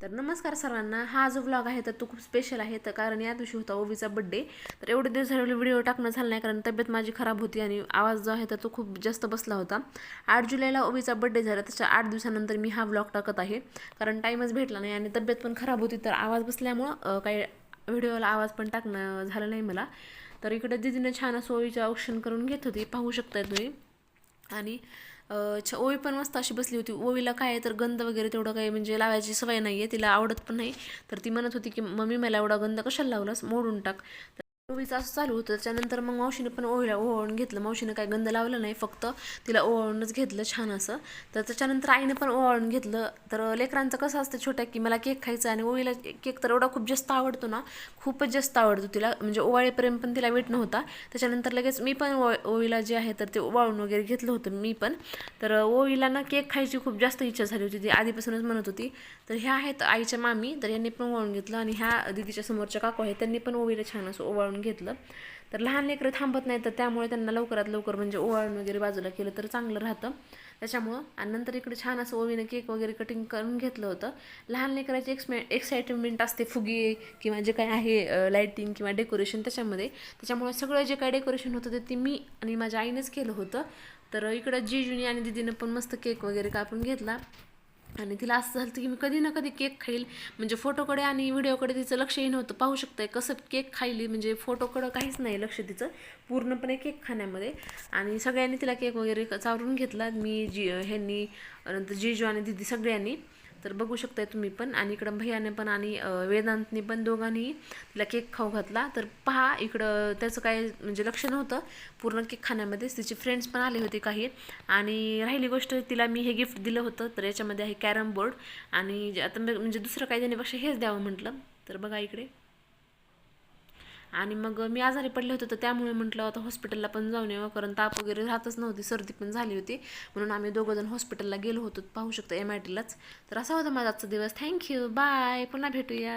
तर नमस्कार सर्वांना. हा जो व्लॉग आहे तर तो खूप स्पेशल आहे, तर कारण या दिवशी होता ओवीचा बड्डे. तर एवढे दिवस झाले व्हिडिओ टाकणं झालं नाही, कारण तब्येत माझी खराब होती आणि आवाज जो आहे तर तो खूप जास्त बसला होता. 8 जुलैला ओवीचा बड्डे झाला, त्याच्या 8 दिवसानंतर मी हा व्लॉग टाकत आहे, कारण टाईमच भेटला नाही आणि तब्येत पण खराब होती. तर आवाज बसल्यामुळं काही व्हिडिओला आवाज पण टाकणं झालं नाही मला. तर इकडे दीदीने छान असं ओवीचं औक्षण करून घेत होती, पाहू शकताय तुम्ही. आणि ओवी पण मस्त अशी बसली होती. ओवीला काय आहे तर गंध वगैरे तेवढं काही म्हणजे लावायची सवय नाही आहे, तिला आवडत पण नाही. तर ती म्हणत होती की मम्मी मला एवढा गंध कशाला लावलास, मोडून टाक. तर ओवीचं असं चालू होतं. त्याच्यानंतर मग मावशीने पण ओवीला ओवाळून घेतलं. मावशीने काय गंध लावलं नाही, फक्त तिला ओवाळूनच घेतलं छान असं. तर त्याच्यानंतर आईने पण ओवाळून घेतलं. तर लेकरांचं कसं असतं छोट्या, की मला केक खायचा, आणि ओवीला केक तर एवढा खूप जास्त आवडतो ना, खूपच जास्त आवडतो तिला, म्हणजे ओवाळेपर्यंत पण तिला वेट नव्हता. त्याच्यानंतर लगेच मी पण ओवीला जे आहे तर ते ओवाळून वगैरे घेतलं होतं मी पण. तर ओवीला ना केक खायची खूप जास्त इच्छा झाली होती, ती आधीपासूनच म्हणत होती. तर ह्या आहेत आईच्या मामी, तर यांनी पण ओवाळून घेतलं. आणि ह्या दीदीच्या समोरच्या काकू आहेत, त्यांनी पण ओवीला छान असं ओवाळून घेतलं. तर लहान लेकरं थांबत नाही, तर त्यामुळे त्यांना लवकरात लवकर म्हणजे ओवाळून वगैरे बाजूला केलं तर चांगलं राहतं त्याच्यामुळं. आणि नंतर इकडे छान असं ओवीनं केक वगैरे कटिंग करून घेतलं होतं. लहान लेकराची एक्साइटमेंट असते, फुगे किंवा जे काय आहे लाईटिंग किंवा डेकोरेशन त्याच्यामुळे सगळं जे काय डेकोरेशन होतं ते मी आणि माझ्या आईनेच केलं होतं. तर इकडं जिजूनी आणि दीदीनं पण मस्त केक वगैरे कापून घेतला. आणि तिला असं झालं की मी कधी ना कधी केक खाईल, म्हणजे फोटोकडे आणि व्हिडिओकडे तिचं लक्षही नव्हतं. पाहू शकताय कसं केक खायली, म्हणजे फोटोकडं काहीच नाही लक्ष तिचं, पूर्णपणे केक खाण्यामध्ये. आणि सगळ्यांनी तिला केक वगैरे चावरून घेतला, मी ह्यांनी, नंतर जिजू आणि दीदी सगळ्यांनी. तर बघू शकताय तुम्ही पण. आणि इकडं भैयाने पण आणि वेदांतनी पण दोघांनी तिला केक खाऊ घातला. तर पहा इकडं त्याचं काय म्हणजे लक्ष नव्हतं पूर्ण केक खाण्यामध्येच. तिचे फ्रेंड्स पण आले होते काही. आणि राहिली गोष्ट, तिला मी हे गिफ्ट दिलं होतं, तर याच्यामध्ये आहे कॅरम बोर्ड. आणि आता म्हणजे दुसरं काही देण्यापेक्षा हेच द्यावं म्हटलं. तर बघा इकडे. आणि मग मी आजारी पडले होते, तर त्यामुळे म्हटलं आता हॉस्पिटलला पण जाऊन यावं, कारण ताप वगैरे राहतच नव्हती, सर्दी पण झाली होती. म्हणून आम्ही दोघंजण हॉस्पिटलला गेलो होतो, पाहू शकतो MITलाच. तर असा होता माझा आजचा दिवस. थँक्यू, बाय, पुन्हा भेटूया.